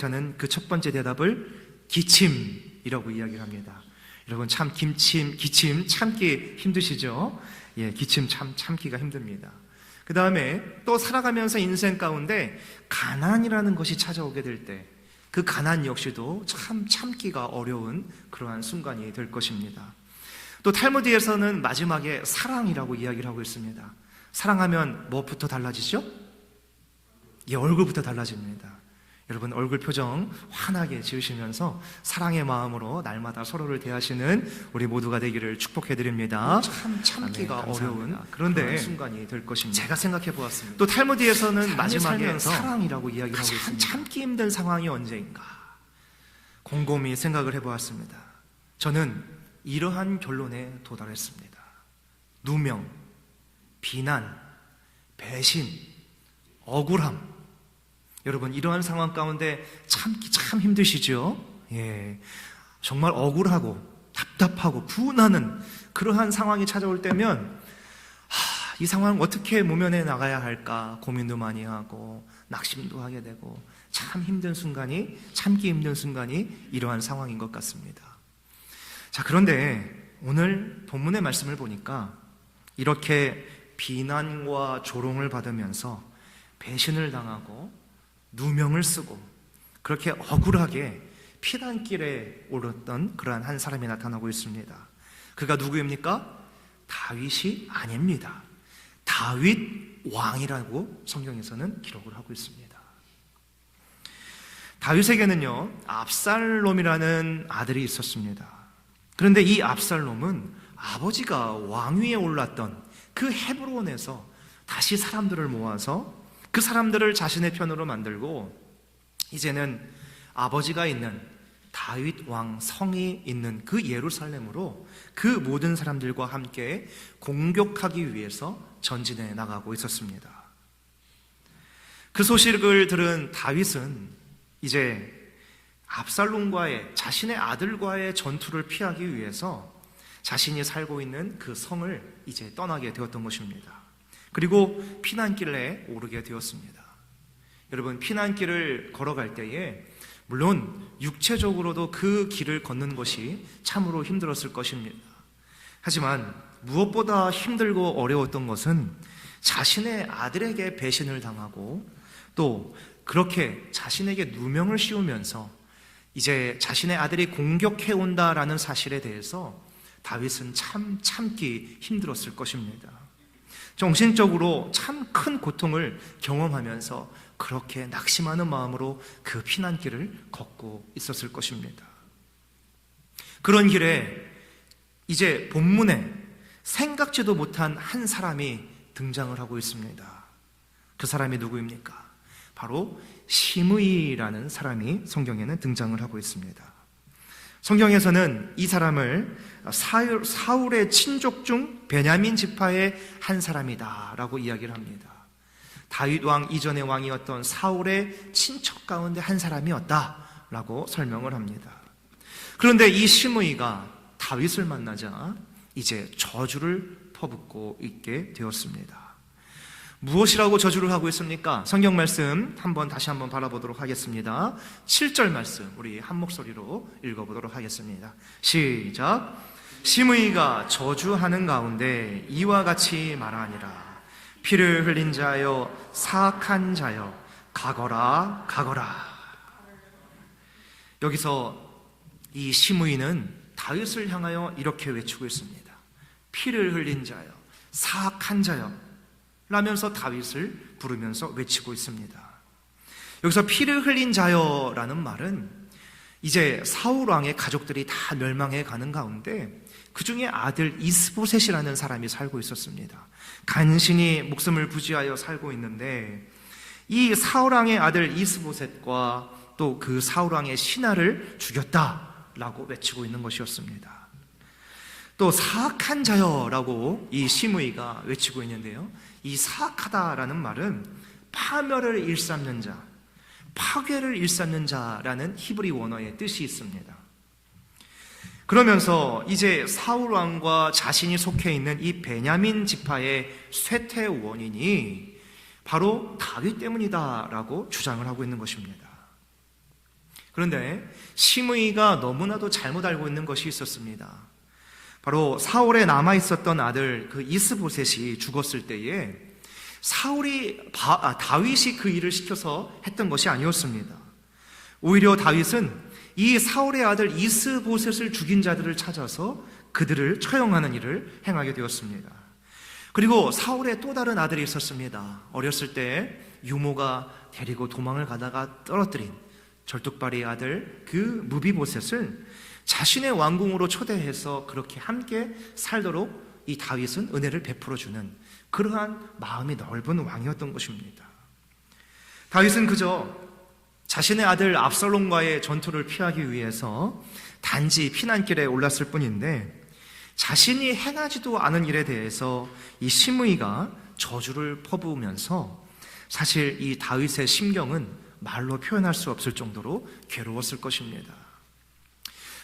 저는 그 첫 번째 대답을 기침이라고 이야기를 합니다. 여러분 참 기침 참기 힘드시죠? 예, 기침 참기가 힘듭니다. 그 다음에 또 살아가면서 인생 가운데 가난이라는 것이 찾아오게 될 때 그 가난 역시도 참 참기가 어려운 그러한 순간이 될 것입니다. 또 탈무드에서는 마지막에 사랑이라고 이야기를 하고 있습니다. 사랑하면 뭐부터 달라지죠? 예, 얼굴부터 달라집니다. 여러분 얼굴 표정 환하게 지으시면서 사랑의 마음으로 날마다 서로를 대하시는 우리 모두가 되기를 축복해드립니다. 참 참기가 어려운 그런데 순간이 될 것입니다. 제가 생각해 보았습니다. 또 탈무드에서는 마지막에 사랑이라고 이야기를 하고 있습니다. 참기 힘든 상황이 언제인가 곰곰이 생각을 해보았습니다. 저는 이러한 결론에 도달했습니다. 누명, 비난, 배신, 억울함. 여러분 이러한 상황 가운데 참기 참 힘드시죠? 예, 정말 억울하고 답답하고 분하는 그러한 상황이 찾아올 때면 이 상황 어떻게 모면해 나가야 할까 고민도 많이 하고 낙심도 하게 되고 참 힘든 순간이, 참기 힘든 순간이 이러한 상황인 것 같습니다. 자, 그런데 오늘 본문의 말씀을 보니까 이렇게 비난과 조롱을 받으면서 배신을 당하고 누명을 쓰고 그렇게 억울하게 피난길에 오르던 그러한 한 사람이 나타나고 있습니다. 그가 누구입니까? 다윗이 아닙니다. 다윗 왕이라고 성경에서는 기록을 하고 있습니다. 다윗에게는요 압살롬이라는 아들이 있었습니다. 그런데 이 압살롬은 아버지가 왕위에 올랐던 그 헤브론에서 다시 사람들을 모아서 그 사람들을 자신의 편으로 만들고 이제는 아버지가 있는 다윗 왕 성이 있는 그 예루살렘으로 그 모든 사람들과 함께 공격하기 위해서 전진해 나가고 있었습니다. 그 소식을 들은 다윗은 이제 압살롬과의 자신의 아들과의 전투를 피하기 위해서 자신이 살고 있는 그 성을 이제 떠나게 되었던 것입니다. 그리고 피난길에 오르게 되었습니다. 여러분 피난길을 걸어갈 때에 물론 육체적으로도 그 길을 걷는 것이 참으로 힘들었을 것입니다. 하지만 무엇보다 힘들고 어려웠던 것은 자신의 아들에게 배신을 당하고 또 그렇게 자신에게 누명을 씌우면서 이제 자신의 아들이 공격해 온다라는 사실에 대해서 다윗은 참기 힘들었을 것입니다. 정신적으로 참 큰 고통을 경험하면서 그렇게 낙심하는 마음으로 그 피난길을 걷고 있었을 것입니다. 그런 길에 이제 본문에 생각지도 못한 한 사람이 등장을 하고 있습니다. 그 사람이 누구입니까? 바로 시므이라는 사람이 성경에는 등장을 하고 있습니다. 성경에서는 이 사람을 사울의 친족 중 베냐민 지파의 한 사람이다 라고 이야기를 합니다. 다윗 왕 이전의 왕이었던 사울의 친척 가운데 한 사람이었다 라고 설명을 합니다. 그런데 이 시므이가 다윗을 만나자 이제 저주를 퍼붓고 있게 되었습니다. 무엇이라고 저주를 하고 있습니까? 성경 말씀 다시 한번 바라보도록 하겠습니다. 7절 말씀 우리 한 목소리로 읽어보도록 하겠습니다. 시작. 시므이가 저주하는 가운데 이와 같이 말하니라. 피를 흘린 자여 사악한 자여 가거라 가거라. 여기서 이 시므이는 다윗을 향하여 이렇게 외치고 있습니다. 피를 흘린 자여 사악한 자여 라면서 다윗을 부르면서 외치고 있습니다. 여기서 피를 흘린 자여라는 말은 이제 사울 왕의 가족들이 다 멸망해 가는 가운데 그 중에 아들 이스보셋이라는 사람이 살고 있었습니다. 간신히 목숨을 부지하여 살고 있는데 이 사울 왕의 아들 이스보셋과 또 그 사울 왕의 신하를 죽였다라고 외치고 있는 것이었습니다. 또 사악한 자여라고 이 시므이가 외치고 있는데요, 이 사악하다라는 말은 파멸을 일삼는 자, 파괴를 일삼는 자라는 히브리 원어의 뜻이 있습니다. 그러면서 이제 사울 왕과 자신이 속해 있는 이 베냐민 지파의 쇠퇴 원인이 바로 다윗 때문이다라고 주장을 하고 있는 것입니다. 그런데 시므이가 너무나도 잘못 알고 있는 것이 있었습니다. 바로 사울에 남아 있었던 아들 그 이스보셋이 죽었을 때에 다윗이 그 일을 시켜서 했던 것이 아니었습니다. 오히려 다윗은 이 사울의 아들 이스보셋을 죽인 자들을 찾아서 그들을 처형하는 일을 행하게 되었습니다. 그리고 사울의 또 다른 아들이 있었습니다. 어렸을 때 유모가 데리고 도망을 가다가 떨어뜨린 절뚝발이의 아들 그 무비보셋을 자신의 왕궁으로 초대해서 그렇게 함께 살도록 이 다윗은 은혜를 베풀어주는 그러한 마음이 넓은 왕이었던 것입니다. 다윗은 그저 자신의 아들 압살롬과의 전투를 피하기 위해서 단지 피난길에 올랐을 뿐인데 자신이 행하지도 않은 일에 대해서 이 시므이가 저주를 퍼부으면서 사실 이 다윗의 심경은 말로 표현할 수 없을 정도로 괴로웠을 것입니다.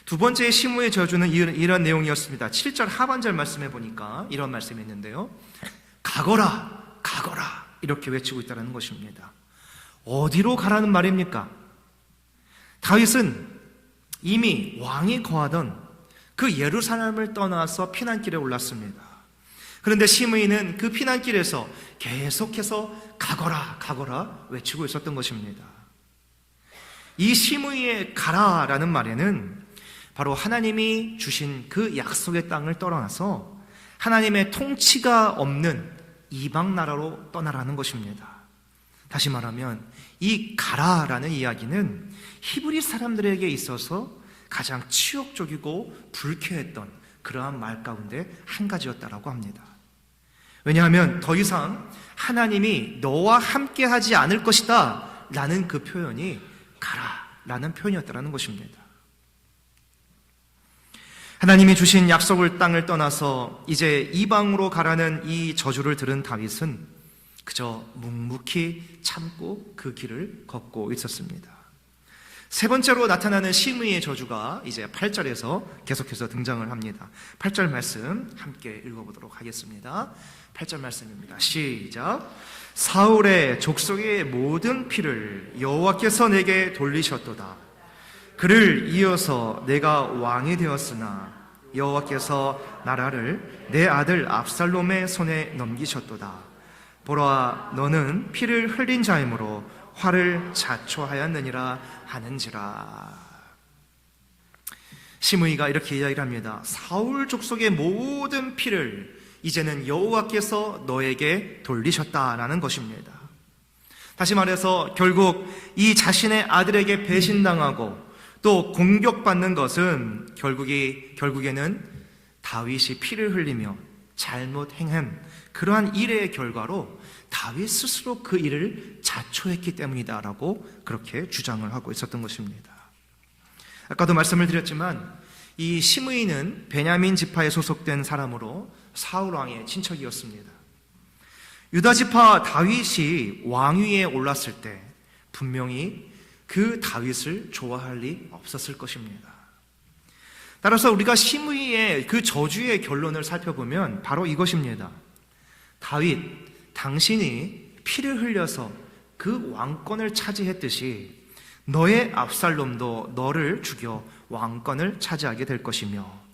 두 번째 시므이의 저주는 이런 내용이었습니다. 7절 하반절 말씀해 보니까 이런 말씀이 있는데요. 가거라, 가거라 이렇게 외치고 있다는 것입니다. 어디로 가라는 말입니까? 다윗은 이미 왕이 거하던 그 예루살렘을 떠나서 피난길에 올랐습니다. 그런데 시므이는 그 피난길에서 계속해서 가거라, 가거라 외치고 있었던 것입니다. 이 시므이의 가라라는 말에는 바로 하나님이 주신 그 약속의 땅을 떠나서 하나님의 통치가 없는 이방 나라로 떠나라는 것입니다. 다시 말하면 이 가라라는 이야기는 히브리 사람들에게 있어서 가장 치욕적이고 불쾌했던 그러한 말 가운데 한 가지였다라고 합니다. 왜냐하면 더 이상 하나님이 너와 함께 하지 않을 것이다 라는 그 표현이 가라라는 표현이었다라는 것입니다. 하나님이 주신 약속을 땅을 떠나서 이제 이방으로 가라는 이 저주를 들은 다윗은 그저 묵묵히 참고 그 길을 걷고 있었습니다. 세 번째로 나타나는 시므이의 저주가 이제 8절에서 계속해서 등장을 합니다. 8절 말씀 함께 읽어보도록 하겠습니다. 8절 말씀입니다. 시작. 사울의 족속의 모든 피를 여호와께서 내게 돌리셨도다. 그를 이어서 내가 왕이 되었으나 여호와께서 나라를 내 아들 압살롬의 손에 넘기셨도다. 보라, 너는 피를 흘린 자이므로 화를 자초하였느니라 하는지라. 시므이가 이렇게 이야기를 합니다. 사울 족속의 모든 피를 이제는 여호와께서 너에게 돌리셨다라는 것입니다. 다시 말해서 결국 이 자신의 아들에게 배신당하고 또 공격받는 것은 결국에는 다윗이 피를 흘리며 잘못 행한 그러한 일의 결과로 다윗 스스로 그 일을 자초했기 때문이다라고 그렇게 주장을 하고 있었던 것입니다. 아까도 말씀을 드렸지만 이 시므이는 베냐민 지파에 소속된 사람으로 사울 왕의 친척이었습니다. 유다 지파 다윗이 왕위에 올랐을 때 분명히 그 다윗을 좋아할 리 없었을 것입니다. 따라서 우리가 시므이의 그 저주의 결론을 살펴보면 바로 이것입니다. 다윗, 당신이 피를 흘려서 그 왕권을 차지했듯이 너의 압살롬도 너를 죽여 왕권을 차지하게 될 것이며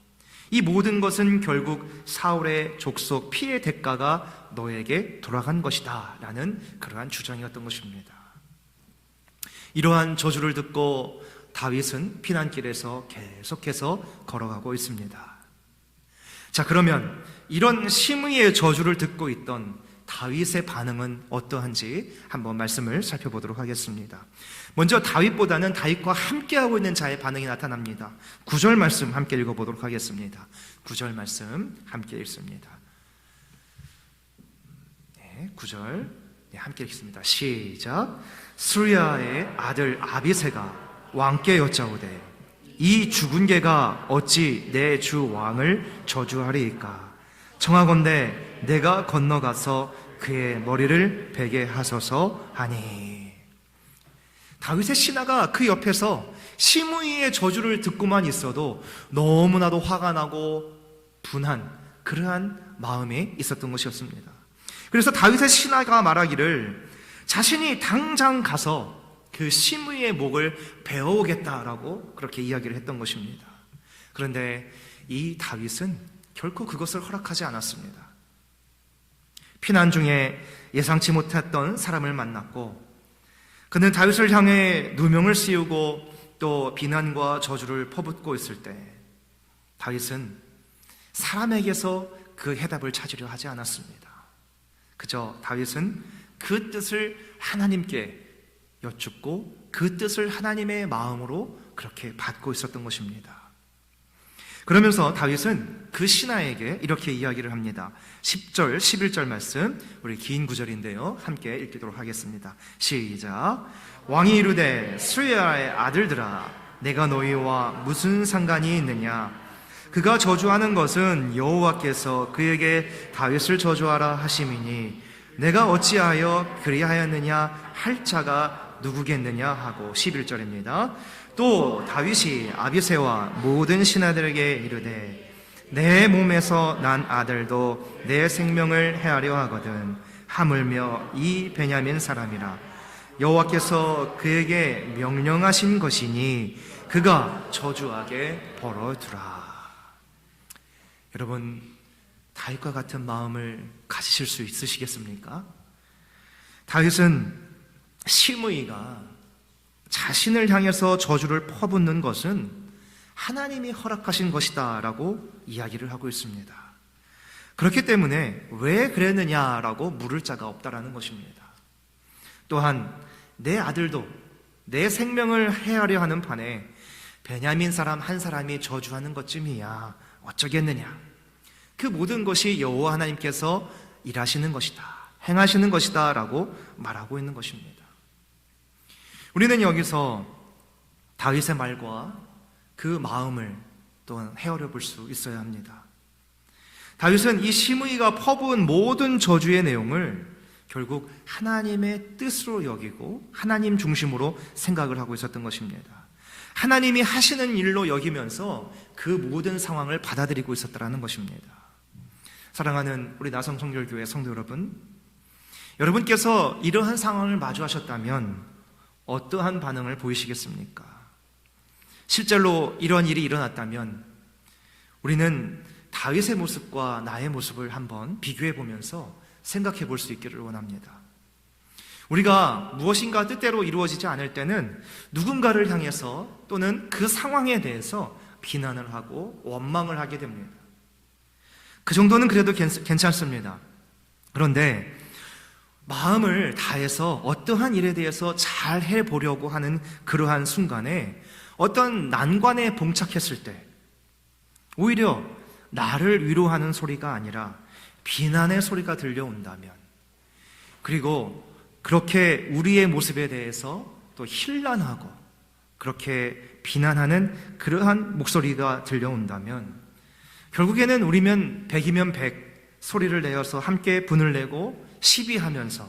이 모든 것은 결국 사울의 족속 피의 대가가 너에게 돌아간 것이다 라는 그러한 주장이었던 것입니다. 이러한 저주를 듣고 다윗은 피난길에서 계속해서 걸어가고 있습니다. 자, 그러면 이런 시므이의 저주를 듣고 있던 다윗의 반응은 어떠한지 한번 말씀을 살펴보도록 하겠습니다. 먼저 다윗보다는 다윗과 함께하고 있는 자의 반응이 나타납니다. 9절 말씀 함께 읽어보도록 하겠습니다. 9절 말씀 함께 읽습니다. 9절 함께 읽습니다. 시작. 스루야의 아들 아비새가 왕께 여짜오되 이 죽은 개가 어찌 내 주 왕을 저주하리이까? 청하건대 내가 건너가서 그의 머리를 베게 하소서 하니. 다윗의 신하가 그 옆에서 시므이의 저주를 듣고만 있어도 너무나도 화가 나고 분한 그러한 마음이 있었던 것이었습니다. 그래서 다윗의 신하가 말하기를 자신이 당장 가서 그 시므이의 목을 베어오겠다라고 그렇게 이야기를 했던 것입니다. 그런데 이 다윗은 결코 그것을 허락하지 않았습니다. 피난 중에 예상치 못했던 사람을 만났고, 그는 다윗을 향해 누명을 씌우고 또 비난과 저주를 퍼붓고 있을 때 다윗은 사람에게서 그 해답을 찾으려 하지 않았습니다. 그저 다윗은 그 뜻을 하나님께 여쭙고 그 뜻을 하나님의 마음으로 그렇게 받고 있었던 것입니다. 그러면서 다윗은 그 신하에게 이렇게 이야기를 합니다. 10절, 11절 말씀, 우리 긴 구절인데요, 함께 읽도록 하겠습니다. 시작. 왕이 이르되 스루야의 아들들아, 내가 너희와 무슨 상관이 있느냐? 그가 저주하는 것은 여호와께서 그에게 다윗을 저주하라 하심이니 내가 어찌하여 그리하였느냐 할 자가 누구겠느냐 하고. 11절입니다. 또 다윗이 아비새와 모든 신하들에게 이르되 내 몸에서 난 아들도 내 생명을 해하려 하거든 하물며 이 베냐민 사람이라 여호와께서 그에게 명령하신 것이니 그가 저주하게 벌어두라. 여러분, 다윗과 같은 마음을 가지실 수 있으시겠습니까? 다윗은 시므이가 자신을 향해서 저주를 퍼붓는 것은 하나님이 허락하신 것이다 라고 이야기를 하고 있습니다. 그렇기 때문에 왜 그랬느냐라고 물을 자가 없다라는 것입니다. 또한 내 아들도 내 생명을 해하려 하는 판에 베냐민 사람 한 사람이 저주하는 것쯤이야 어쩌겠느냐. 그 모든 것이 여호와 하나님께서 일하시는 것이다, 행하시는 것이다 라고 말하고 있는 것입니다. 우리는 여기서 다윗의 말과 그 마음을 또한 헤아려 볼 수 있어야 합니다. 다윗은 이 시므이가 퍼부은 모든 저주의 내용을 결국 하나님의 뜻으로 여기고 하나님 중심으로 생각을 하고 있었던 것입니다. 하나님이 하시는 일로 여기면서 그 모든 상황을 받아들이고 있었다는 것입니다. 사랑하는 우리 나성성결교회 성도 여러분, 여러분께서 이러한 상황을 마주하셨다면 어떠한 반응을 보이시겠습니까? 실제로 이런 일이 일어났다면 우리는 다윗의 모습과 나의 모습을 한번 비교해 보면서 생각해 볼 수 있기를 원합니다. 우리가 무엇인가 뜻대로 이루어지지 않을 때는 누군가를 향해서 또는 그 상황에 대해서 비난을 하고 원망을 하게 됩니다. 그 정도는 그래도 괜찮습니다. 그런데 마음을 다해서 어떠한 일에 대해서 잘 해보려고 하는 그러한 순간에 어떤 난관에 봉착했을 때 오히려 나를 위로하는 소리가 아니라 비난의 소리가 들려온다면, 그리고 그렇게 우리의 모습에 대해서 또 힐난하고 그렇게 비난하는 그러한 목소리가 들려온다면 결국에는 우리면 100이면 100 소리를 내어서 함께 분을 내고 시비하면서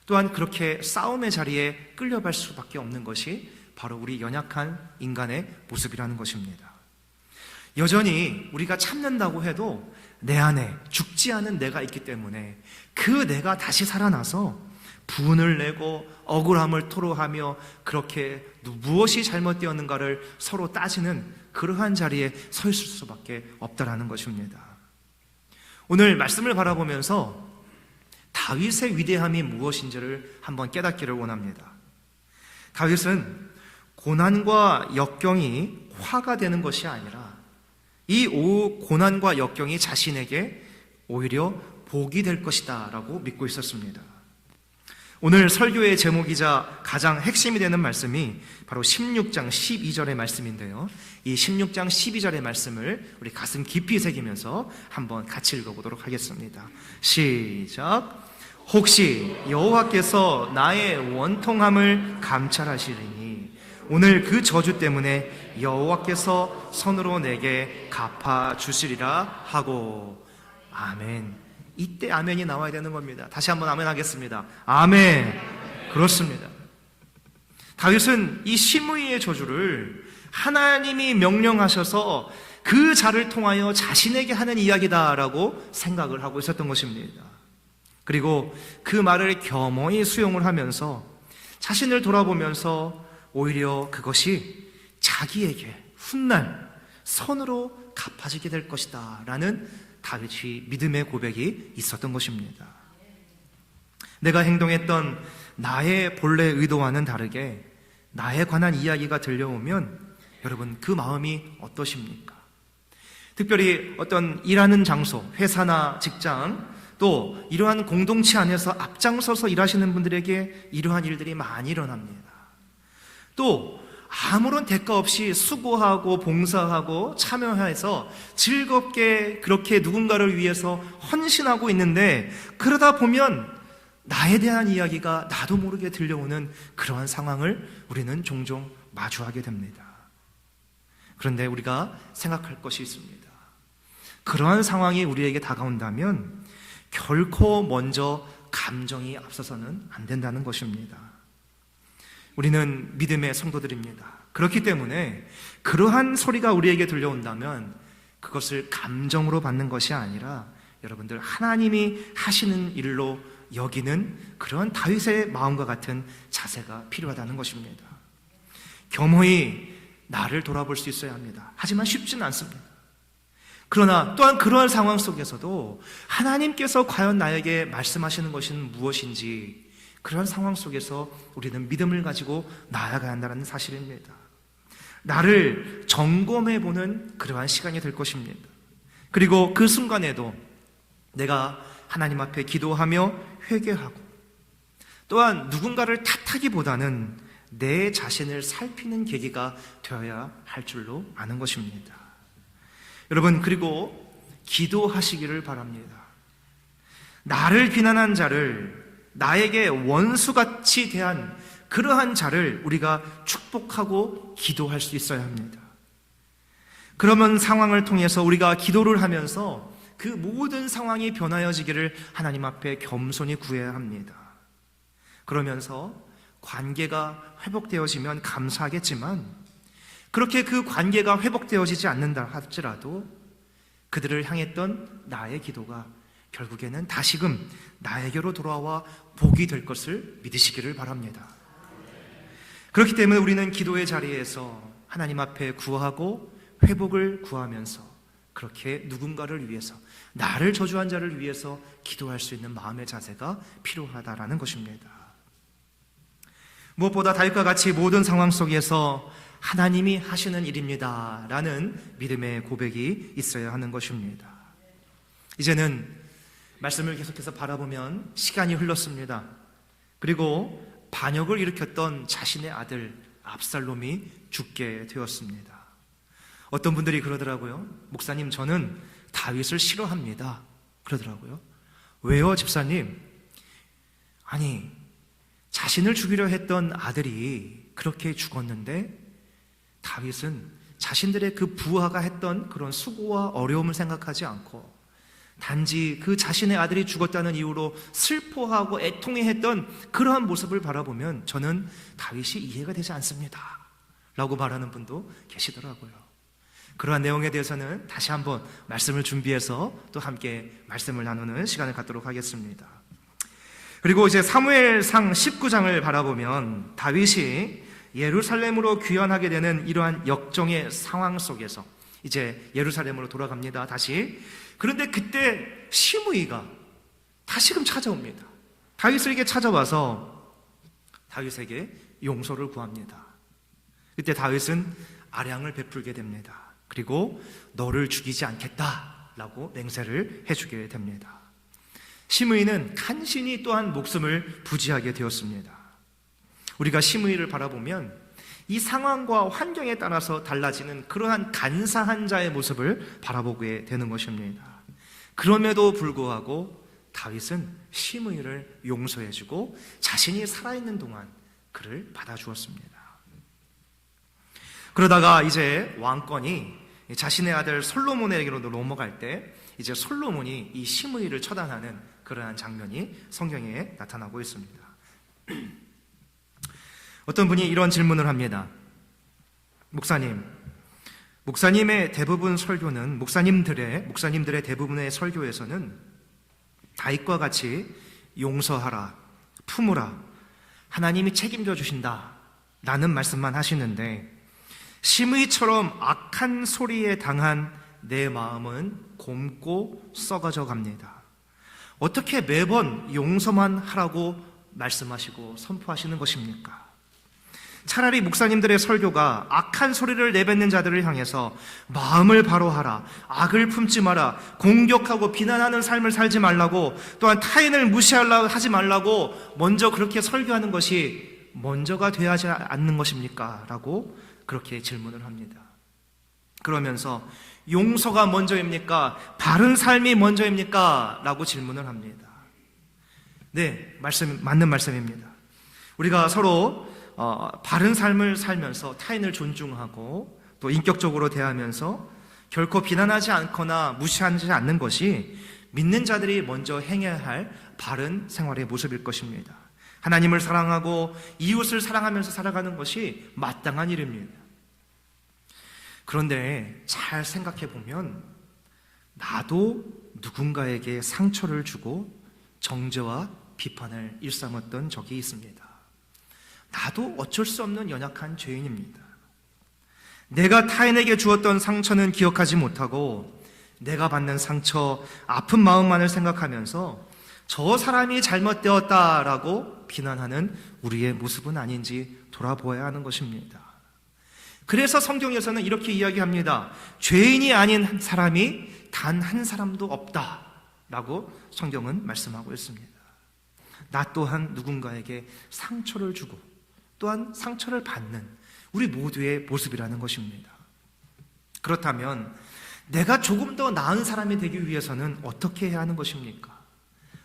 또한 그렇게 싸움의 자리에 끌려갈 수밖에 없는 것이 바로 우리 연약한 인간의 모습이라는 것입니다. 여전히 우리가 참는다고 해도 내 안에 죽지 않은 내가 있기 때문에 그 내가 다시 살아나서 분을 내고 억울함을 토로하며 그렇게 무엇이 잘못되었는가를 서로 따지는 그러한 자리에 서 있을 수밖에 없다라는 것입니다. 오늘 말씀을 바라보면서 다윗의 위대함이 무엇인지를 한번 깨닫기를 원합니다. 다윗은 고난과 역경이 화가 되는 것이 아니라 이 고난과 역경이 자신에게 오히려 복이 될 것이다 라고 믿고 있었습니다. 오늘 설교의 제목이자 가장 핵심이 되는 말씀이 바로 16장 12절의 말씀인데요, 이 16장 12절의 말씀을 우리 가슴 깊이 새기면서 한번 같이 읽어보도록 하겠습니다. 시작. 혹시 여호와께서 나의 원통함을 감찰하시리니 오늘 그 저주 때문에 여호와께서 손으로 내게 갚아주시리라 하고. 아멘. 이때 아멘이 나와야 되는 겁니다. 다시 한번 아멘 하겠습니다. 아멘. 그렇습니다. 다윗은 이 시므이의 저주를 하나님이 명령하셔서 그 자를 통하여 자신에게 하는 이야기다라고 생각을 하고 있었던 것입니다. 그리고 그 말을 겸허히 수용을 하면서 자신을 돌아보면서 오히려 그것이 자기에게 훗날 선으로 갚아지게 될 것이다 라는 다윗이 믿음의 고백이 있었던 것입니다. 내가 행동했던 나의 본래 의도와는 다르게 나에 관한 이야기가 들려오면 여러분 그 마음이 어떠십니까? 특별히 어떤 일하는 장소, 회사나 직장, 또 이러한 공동체 안에서 앞장서서 일하시는 분들에게 이러한 일들이 많이 일어납니다. 또 아무런 대가 없이 수고하고 봉사하고 참여해서 즐겁게 그렇게 누군가를 위해서 헌신하고 있는데, 그러다 보면 나에 대한 이야기가 나도 모르게 들려오는 그러한 상황을 우리는 종종 마주하게 됩니다. 그런데 우리가 생각할 것이 있습니다. 그러한 상황이 우리에게 다가온다면 결코 먼저 감정이 앞서서는 안 된다는 것입니다. 우리는 믿음의 성도들입니다. 그렇기 때문에 그러한 소리가 우리에게 들려온다면 그것을 감정으로 받는 것이 아니라 여러분들 하나님이 하시는 일로 여기는 그러한 다윗의 마음과 같은 자세가 필요하다는 것입니다. 겸허히 나를 돌아볼 수 있어야 합니다. 하지만 쉽지는 않습니다. 그러나 또한 그러한 상황 속에서도 하나님께서 과연 나에게 말씀하시는 것은 무엇인지, 그러한 상황 속에서 우리는 믿음을 가지고 나아가야 한다는 사실입니다. 나를 점검해보는 그러한 시간이 될 것입니다. 그리고 그 순간에도 내가 하나님 앞에 기도하며 회개하고, 또한 누군가를 탓하기보다는 내 자신을 살피는 계기가 되어야 할 줄로 아는 것입니다. 여러분, 그리고 기도하시기를 바랍니다. 나를 비난한 자를, 나에게 원수같이 대한 그러한 자를 우리가 축복하고 기도할 수 있어야 합니다. 그러면 상황을 통해서 우리가 기도를 하면서 그 모든 상황이 변하여지기를 하나님 앞에 겸손히 구해야 합니다. 그러면서 관계가 회복되어지면 감사하겠지만, 그렇게 그 관계가 회복되어지지 않는다 할지라도 그들을 향했던 나의 기도가 결국에는 다시금 나에게로 돌아와 복이 될 것을 믿으시기를 바랍니다. 그렇기 때문에 우리는 기도의 자리에서 하나님 앞에 구하고 회복을 구하면서 그렇게 누군가를 위해서, 나를 저주한 자를 위해서 기도할 수 있는 마음의 자세가 필요하다라는 것입니다. 무엇보다 다윗과 같이 모든 상황 속에서 하나님이 하시는 일입니다 라는 믿음의 고백이 있어야 하는 것입니다. 이제는 말씀을 계속해서 바라보면 시간이 흘렀습니다. 그리고 반역을 일으켰던 자신의 아들 압살롬이 죽게 되었습니다. 어떤 분들이 그러더라고요. 목사님, 저는 다윗을 싫어합니다. 그러더라고요. 왜요, 집사님? 아니, 자신을 죽이려 했던 아들이 그렇게 죽었는데 다윗은 자신들의 그 부하가 했던 그런 수고와 어려움을 생각하지 않고 단지 그 자신의 아들이 죽었다는 이유로 슬퍼하고 애통해했던 그러한 모습을 바라보면 저는 다윗이 이해가 되지 않습니다 라고 말하는 분도 계시더라고요. 그러한 내용에 대해서는 다시 한번 말씀을 준비해서 또 함께 말씀을 나누는 시간을 갖도록 하겠습니다. 그리고 이제 사무엘상 19장을 바라보면 다윗이 예루살렘으로 귀환하게 되는 이러한 역정의 상황 속에서 이제 예루살렘으로 돌아갑니다. 다시. 그런데 그때 시므이가 다시금 찾아옵니다. 다윗에게 찾아와서 다윗에게 용서를 구합니다. 그때 다윗은 아량을 베풀게 됩니다. 그리고 너를 죽이지 않겠다라고 맹세를 해주게 됩니다. 시므이는 간신히 또한 목숨을 부지하게 되었습니다. 우리가 시므이를 바라보면 이 상황과 환경에 따라서 달라지는 그러한 간사한 자의 모습을 바라보게 되는 것입니다. 그럼에도 불구하고 다윗은 시므이를 용서해주고 자신이 살아있는 동안 그를 받아주었습니다. 그러다가 이제 왕권이 자신의 아들 솔로몬에게로 넘어갈 때 이제 솔로몬이 이 시므이를 처단하는 그러한 장면이 성경에 나타나고 있습니다. 어떤 분이 이런 질문을 합니다. 목사님의 대부분 설교는 목사님들의 대부분의 설교에서는 다윗과 같이 용서하라, 품으라, 하나님이 책임져 주신다 라는 말씀만 하시는데, 심의처럼 악한 소리에 당한 내 마음은 곪고 썩어져 갑니다. 어떻게 매번 용서만 하라고 말씀하시고 선포하시는 것입니까? 차라리 목사님들의 설교가 악한 소리를 내뱉는 자들을 향해서 마음을 바로하라, 악을 품지 마라, 공격하고 비난하는 삶을 살지 말라고, 또한 타인을 무시하려고 하지 말라고 먼저 그렇게 설교하는 것이 먼저가 되어야 하지 않는 것입니까? 라고 그렇게 질문을 합니다. 그러면서 용서가 먼저입니까? 바른 삶이 먼저입니까? 라고 질문을 합니다. 네, 맞는 말씀입니다. 우리가 서로 바른 삶을 살면서 타인을 존중하고 또 인격적으로 대하면서 결코 비난하지 않거나 무시하지 않는 것이 믿는 자들이 먼저 행해야 할 바른 생활의 모습일 것입니다. 하나님을 사랑하고 이웃을 사랑하면서 살아가는 것이 마땅한 일입니다. 그런데 잘 생각해 보면 나도 누군가에게 상처를 주고 정죄와 비판을 일삼았던 적이 있습니다. 나도 어쩔 수 없는 연약한 죄인입니다. 내가 타인에게 주었던 상처는 기억하지 못하고 내가 받는 상처, 아픈 마음만을 생각하면서 저 사람이 잘못되었다라고 비난하는 우리의 모습은 아닌지 돌아보아야 하는 것입니다. 그래서 성경에서는 이렇게 이야기합니다. 죄인이 아닌 사람이 단 한 사람도 없다라고 성경은 말씀하고 있습니다. 나 또한 누군가에게 상처를 주고 또한 상처를 받는 우리 모두의 모습이라는 것입니다. 그렇다면 내가 조금 더 나은 사람이 되기 위해서는 어떻게 해야 하는 것입니까?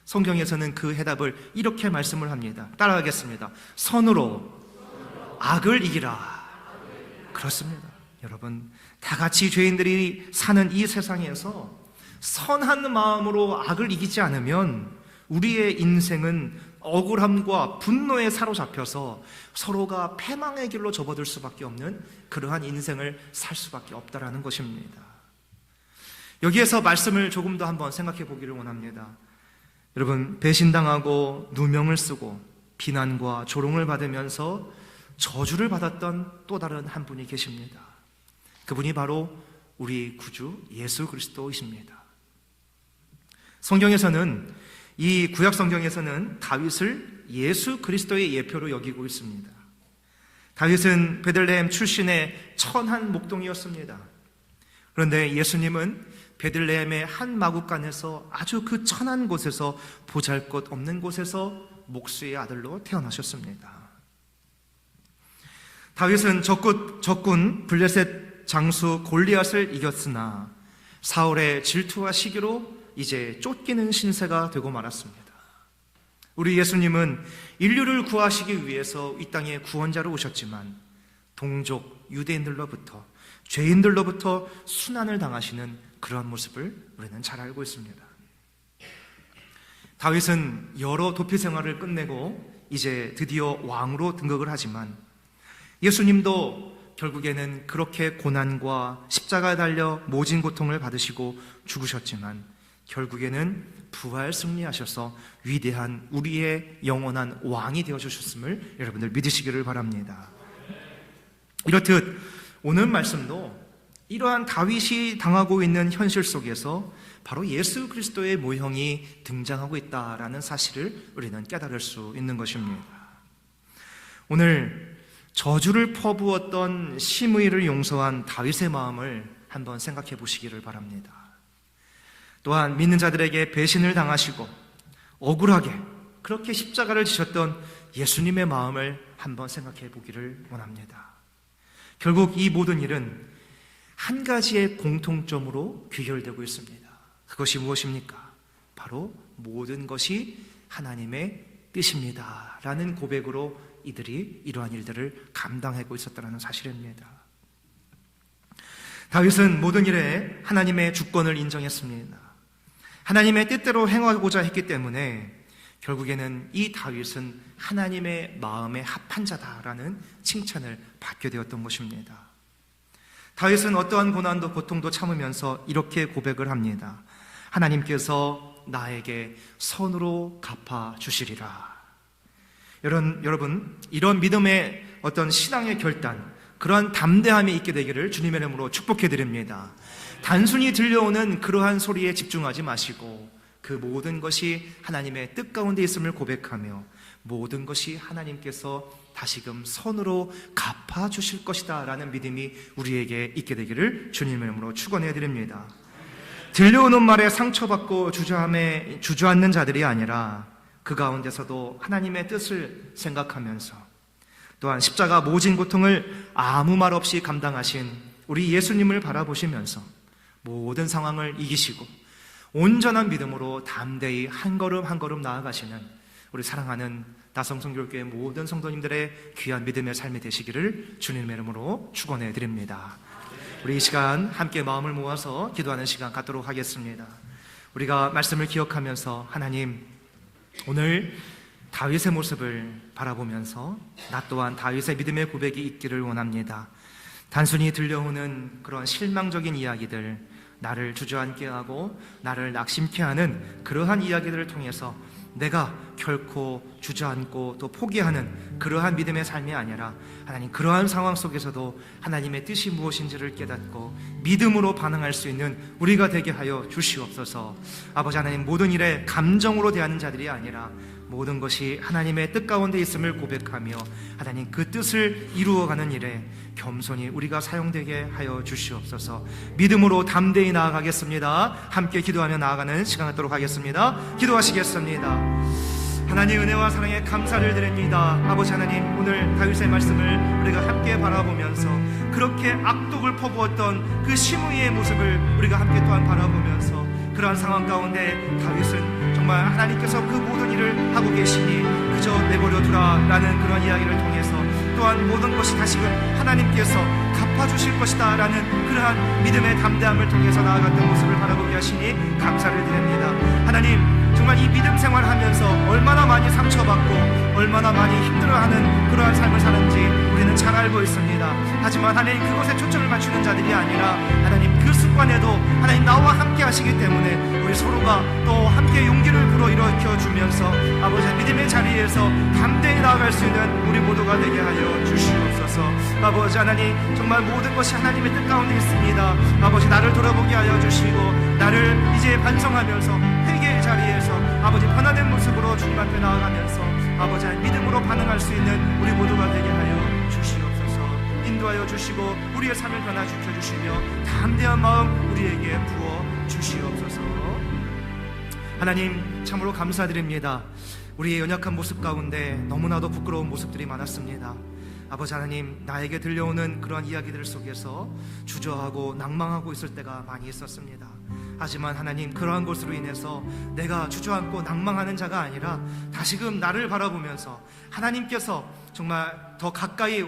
성경에서는 그 해답을 이렇게 말씀을 합니다. 따라하겠습니다. 선으로 악을 이기라. 그렇습니다. 여러분, 다 같이 죄인들이 사는 이 세상에서 선한 마음으로 악을 이기지 않으면 우리의 인생은 억울함과 분노에 사로잡혀서 서로가 패망의 길로 접어들 수밖에 없는 그러한 인생을 살 수밖에 없다라는 것입니다. 여기에서 말씀을 조금 더 한번 생각해 보기를 원합니다. 여러분, 배신당하고 누명을 쓰고 비난과 조롱을 받으면서 저주를 받았던 또 다른 한 분이 계십니다. 그분이 바로 우리 구주 예수 그리스도이십니다. 성경에서는, 이 구약 성경에서는 다윗을 예수 그리스도의 예표로 여기고 있습니다. 다윗은 베들레헴 출신의 천한 목동이었습니다. 그런데 예수님은 베들레헴의 한 마구간에서 아주 그 천한 곳에서 보잘것없는 곳에서 목수의 아들로 태어나셨습니다. 다윗은 적군 블레셋 장수 골리앗을 이겼으나 사울의 질투와 시기로 이제 쫓기는 신세가 되고 말았습니다. 우리 예수님은 인류를 구하시기 위해서 이 땅에 구원자로 오셨지만 동족 유대인들로부터, 죄인들로부터 순환을 당하시는 그러한 모습을 우리는 잘 알고 있습니다. 다윗은 여러 도피 생활을 끝내고 이제 드디어 왕으로 등극을 하지만 예수님도 결국에는 그렇게 고난과 십자가에 달려 모진 고통을 받으시고 죽으셨지만 결국에는 부활 승리하셔서 위대한 우리의 영원한 왕이 되어주셨음을 여러분들 믿으시기를 바랍니다. 이렇듯 오늘 말씀도 이러한 다윗이 당하고 있는 현실 속에서 바로 예수 그리스도의 모형이 등장하고 있다라는 사실을 우리는 깨달을 수 있는 것입니다. 오늘 저주를 퍼부었던 심의를 용서한 다윗의 마음을 한번 생각해 보시기를 바랍니다. 또한 믿는 자들에게 배신을 당하시고 억울하게 그렇게 십자가를 지셨던 예수님의 마음을 한번 생각해 보기를 원합니다. 결국 이 모든 일은 한 가지의 공통점으로 귀결되고 있습니다. 그것이 무엇입니까? 바로 모든 것이 하나님의 뜻입니다 라는 고백으로 이들이 이러한 일들을 감당하고 있었다는 사실입니다. 다윗은 모든 일에 하나님의 주권을 인정했습니다. 하나님의 뜻대로 행하고자 했기 때문에 결국에는 이 다윗은 하나님의 마음에 합한 자다라는 칭찬을 받게 되었던 것입니다. 다윗은 어떠한 고난도 고통도 참으면서 이렇게 고백을 합니다. 하나님께서 나에게 선으로 갚아 주시리라. 여러분, 이런 믿음의 어떤 신앙의 결단, 그러한 담대함이 있게 되기를 주님의 이름으로 축복해 드립니다. 단순히 들려오는 그러한 소리에 집중하지 마시고 그 모든 것이 하나님의 뜻 가운데 있음을 고백하며 모든 것이 하나님께서 다시금 선으로 갚아주실 것이다 라는 믿음이 우리에게 있게 되기를 주님의 이름으로 축원해 드립니다. 들려오는 말에 상처받고 주저앉는 자들이 아니라 그 가운데서도 하나님의 뜻을 생각하면서 또한 십자가 모진 고통을 아무 말 없이 감당하신 우리 예수님을 바라보시면서 모든 상황을 이기시고 온전한 믿음으로 담대히 한 걸음 한 걸음 나아가시는 우리 사랑하는 나성성교회 모든 성도님들의 귀한 믿음의 삶이 되시기를 주님의 이름으로 축원해 드립니다. 우리 이 시간 함께 마음을 모아서 기도하는 시간 갖도록 하겠습니다. 우리가 말씀을 기억하면서 하나님, 오늘 다윗의 모습을 바라보면서 나 또한 다윗의 믿음의 고백이 있기를 원합니다. 단순히 들려오는 그런 실망적인 이야기들, 나를 주저앉게 하고 나를 낙심케 하는 그러한 이야기들을 통해서 내가 결코 주저앉고 또 포기하는 그러한 믿음의 삶이 아니라 하나님, 그러한 상황 속에서도 하나님의 뜻이 무엇인지를 깨닫고 믿음으로 반응할 수 있는 우리가 되게 하여 주시옵소서. 아버지 하나님, 모든 일에 감정으로 대하는 자들이 아니라 모든 것이 하나님의 뜻 가운데 있음을 고백하며 하나님 그 뜻을 이루어가는 일에 겸손히 우리가 사용되게 하여 주시옵소서. 믿음으로 담대히 나아가겠습니다. 함께 기도하며 나아가는 시간 갖도록 하겠습니다. 기도하시겠습니다. 하나님, 은혜와 사랑에 감사를 드립니다. 아버지 하나님, 오늘 다윗의 말씀을 우리가 함께 바라보면서 그렇게 악독을 퍼부었던 그 시므이의 모습을 우리가 함께 또한 바라보면서 그러한 상황 가운데 다윗은 정말 하나님께서 그 모든 일을 하고 계시니 그저 내버려 두라라는 그런 이야기를 통해서 또한 모든 것이 다시금 하나님께서 갚아주실 것이다 라는 그러한 믿음의 담대함을 통해서 나아갔던 모습을 바라보게 하시니 감사를 드립니다. 하나님, 정말 이 믿음 생활하면서 얼마나 많이 상처받고 얼마나 많이 힘들어하는 그러한 삶을 사는지 우리는 잘 알고 있습니다. 하지만 하나님, 그것에 초점을 맞추는 자들이 아니라 하나님, 그 순간에도 하나님 나와 함께 하시기 때문에 우리 서로가 또 함께 용기를 불어일으켜 주면서 아버지 믿음의 자리에서 담대히 나아갈 수 있는 우리 모두가 되게 하여 주시옵소서. 아버지 하나님, 정말 모든 것이 하나님의 뜻 가운데 있습니다. 아버지, 나를 돌아보게 하여 주시고 나를 이제 반성하면서 회개의 자리에서 아버지 변화된 모습으로 주님 앞에 나아가면서 아버지 믿음으로 반응할 수 있는 우리 모두가 되게 하여 주시옵소서. 인도하여 주시고 우리의 삶을 변화시켜 주시며 담대한 마음 우리에게 부어 주시옵소서. 하나님, 참으로 감사드립니다. 우리의 연약한 모습 가운데 너무나도 부끄러운 모습들이 많았습니다. 아버지 하나님, 나에게 들려오는 그러한 이야기들 속에서 주저하고 낭망하고 있을 때가 많이 있었습니다. 하지만 하나님, 그러한 것으로 인해서 내가 주저앉고 낭망하는 자가 아니라 다시금 나를 바라보면서 하나님께서 정말 더 가까이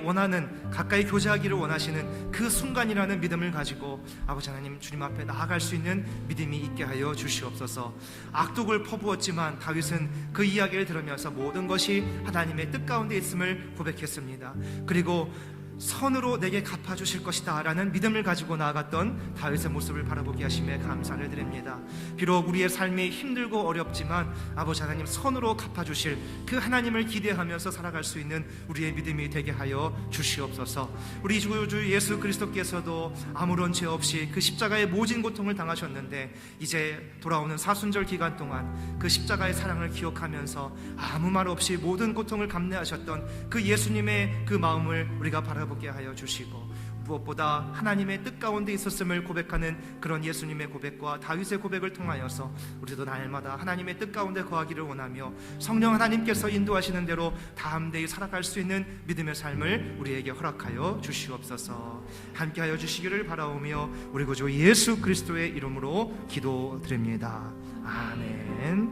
교제하기를 원하시는 그 순간이라는 믿음을 가지고 아버지 하나님, 주님 앞에 나아갈 수 있는 믿음이 있게 하여 주시옵소서. 악독을 퍼부었지만 다윗은 그 이야기를 들으면서 모든 것이 하나님의 뜻 가운데 있음을 고백했습니다. 그리고 선으로 내게 갚아주실 것이다 라는 믿음을 가지고 나아갔던 다윗의 모습을 바라보게 하심에 감사를 드립니다. 비록 우리의 삶이 힘들고 어렵지만 아버지 하나님, 선으로 갚아주실 그 하나님을 기대하면서 살아갈 수 있는 우리의 믿음이 되게 하여 주시옵소서. 우리 주 예수 그리스도께서도 아무런 죄 없이 그 십자가의 모진 고통을 당하셨는데 이제 돌아오는 사순절 기간 동안 그 십자가의 사랑을 기억하면서 아무 말 없이 모든 고통을 감내하셨던 그 예수님의 그 마음을 우리가 바라보게 하여 주시고 무엇보다 하나님의 뜻 가운데 있었음을 고백하는 그런 예수님의 고백과 다윗의 고백을 통하여서 우리도 날마다 하나님의 뜻 가운데 거하기를 원하며 성령 하나님께서 인도하시는 대로 담대히 살아갈 수 있는 믿음의 삶을 우리에게 허락하여 주시옵소서. 함께하여 주시기를 바라오며 우리 구주 예수 그리스도의 이름으로 기도드립니다. 아멘.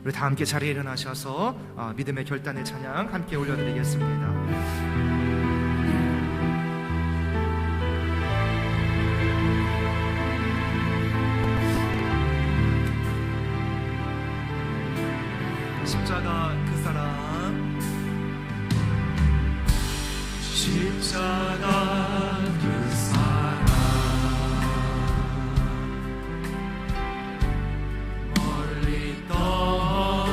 우리 다 함께 자리에 일어나셔서 믿음의 결단의 찬양 함께 올려드리겠습니다. 십자가 그 사랑, 십자가 그 사랑, 멀리 떠나서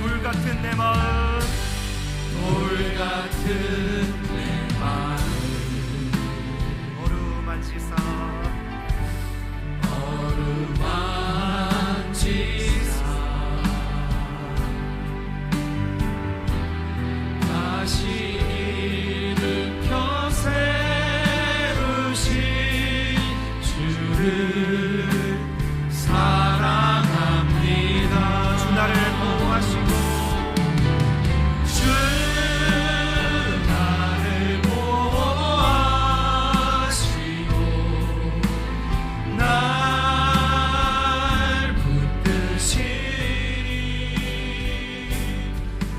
불같은 내 마음, 불같은 내 마음 어루만지사 다시 일으켜 세우신 주를 사랑합니다. 주 나를 보호하시고 주 나를 보호하시고 날 붙드시니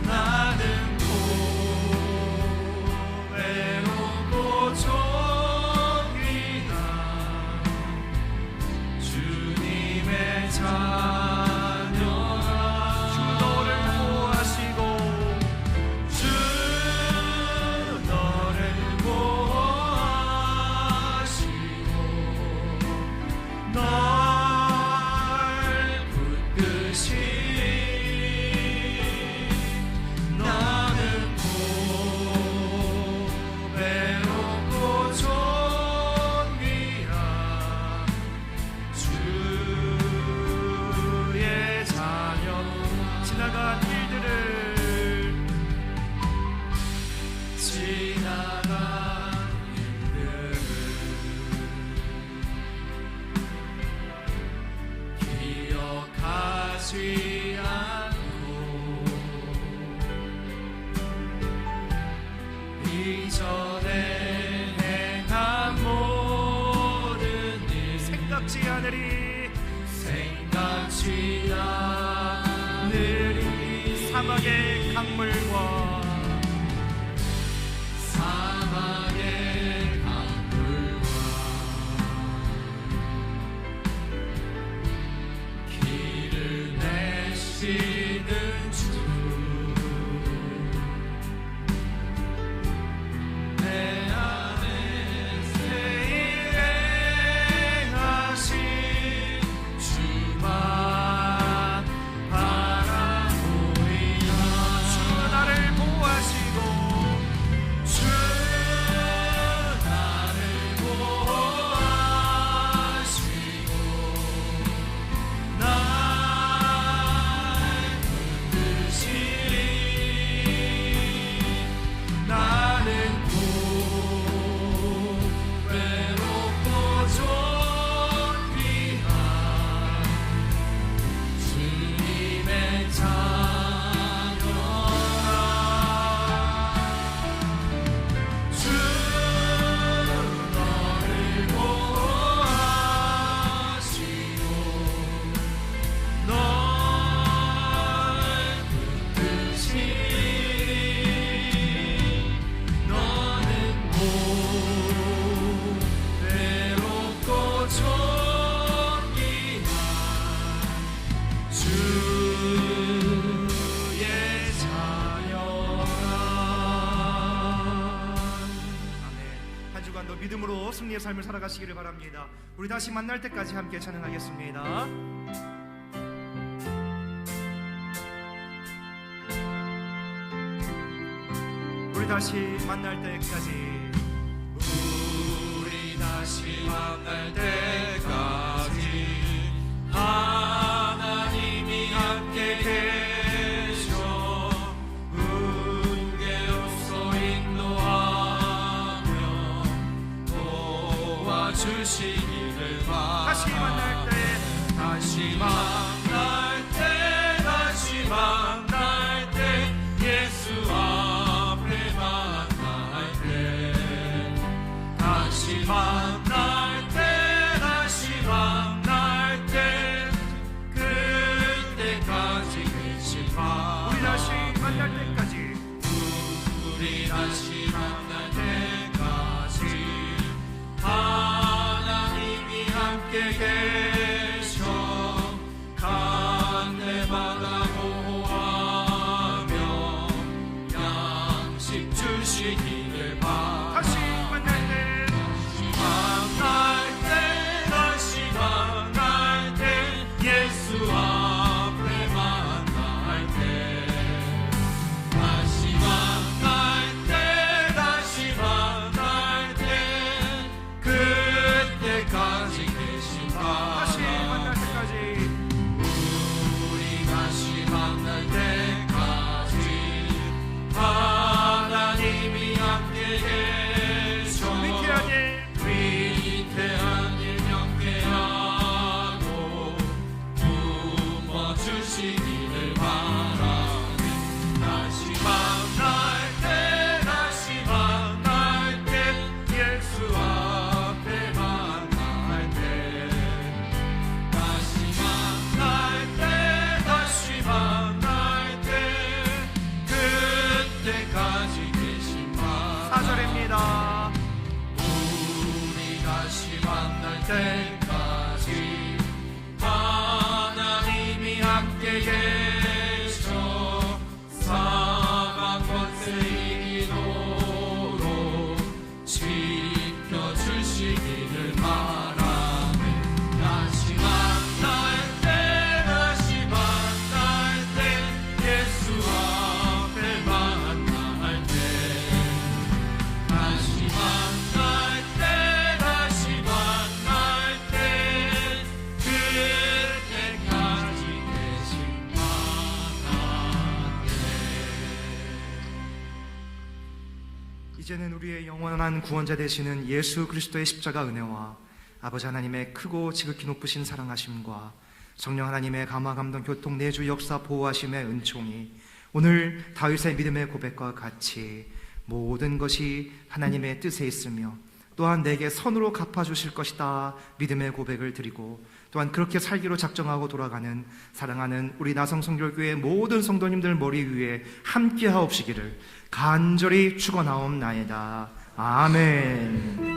나는 외롭고 종이나 주님의 자녀라. 주 너를 보호하시고 주 너를 보호하시고 널 붙드시니 나는 외롭고 종이라 주의 자녀. 지나간 일들을 지나간 일들을 기억하지 않고 이전에 행한 모든 일 생각지 않으리 생각지 않으리. 사막의 강물과 사막의 강물과 길을 내시는 주 내 안에 새 일 행하신 주만 바라보리라. 주 나를 보호하시고 주 나를 보호하시고 날 붙드시니 나는 외롭고 존귀한 주님의 자녀라. 주 너를 보호하시고 널 붙드시니 너는 외롭고 존귀한 주의 자녀라. 아멘. 한 주간도 믿음으로 승리의 삶을 살아가시기를 바랍니다. 우리 다시 만날 때까지 함께 찬양하겠습니다. 우리 다시 만날 때까지 우리 다시 만날 때까지 하나님이 함께 계셔 은혜로서 인도하며 도와주시기를 바라. 다시 만날 때 다시 만날 때 다시 만날 때 예수 앞에 만날 때 다시 만날 때 다시 만날 때 그때까지 계신 바. 우리 다시 만날 때까지 우리 다시 만날 때까지 하나님이 함께 계셔 간내마다 보호하며 양식 주시기를 바라. 다시 만날 때 만날 때 다시 만날 때까지 하나님이 함께 계셔 사방 권세 이기도록 지켜주시기를 바라네. 다시 만날 때 예수 앞에 만날 때 다시 만날 때 그때까지 계신 바라네. 이제는 우리의 영원한 구원자 되시는 예수 그리스도의 십자가 은혜와 아버지 하나님의 크고 지극히 높으신 사랑하심과 성령 하나님의 감화 감동 교통 내주 역사 보호하심의 은총이 오늘 다윗의 믿음의 고백과 같이 모든 것이 하나님의 뜻에 있으며 또한 내게 선으로 갚아주실 것이다 믿음의 고백을 드리고 또한 그렇게 살기로 작정하고 돌아가는 사랑하는 우리 나성성결교회 모든 성도님들 머리 위에 함께 하옵시기를 간절히 축원하옵나이다. 아멘.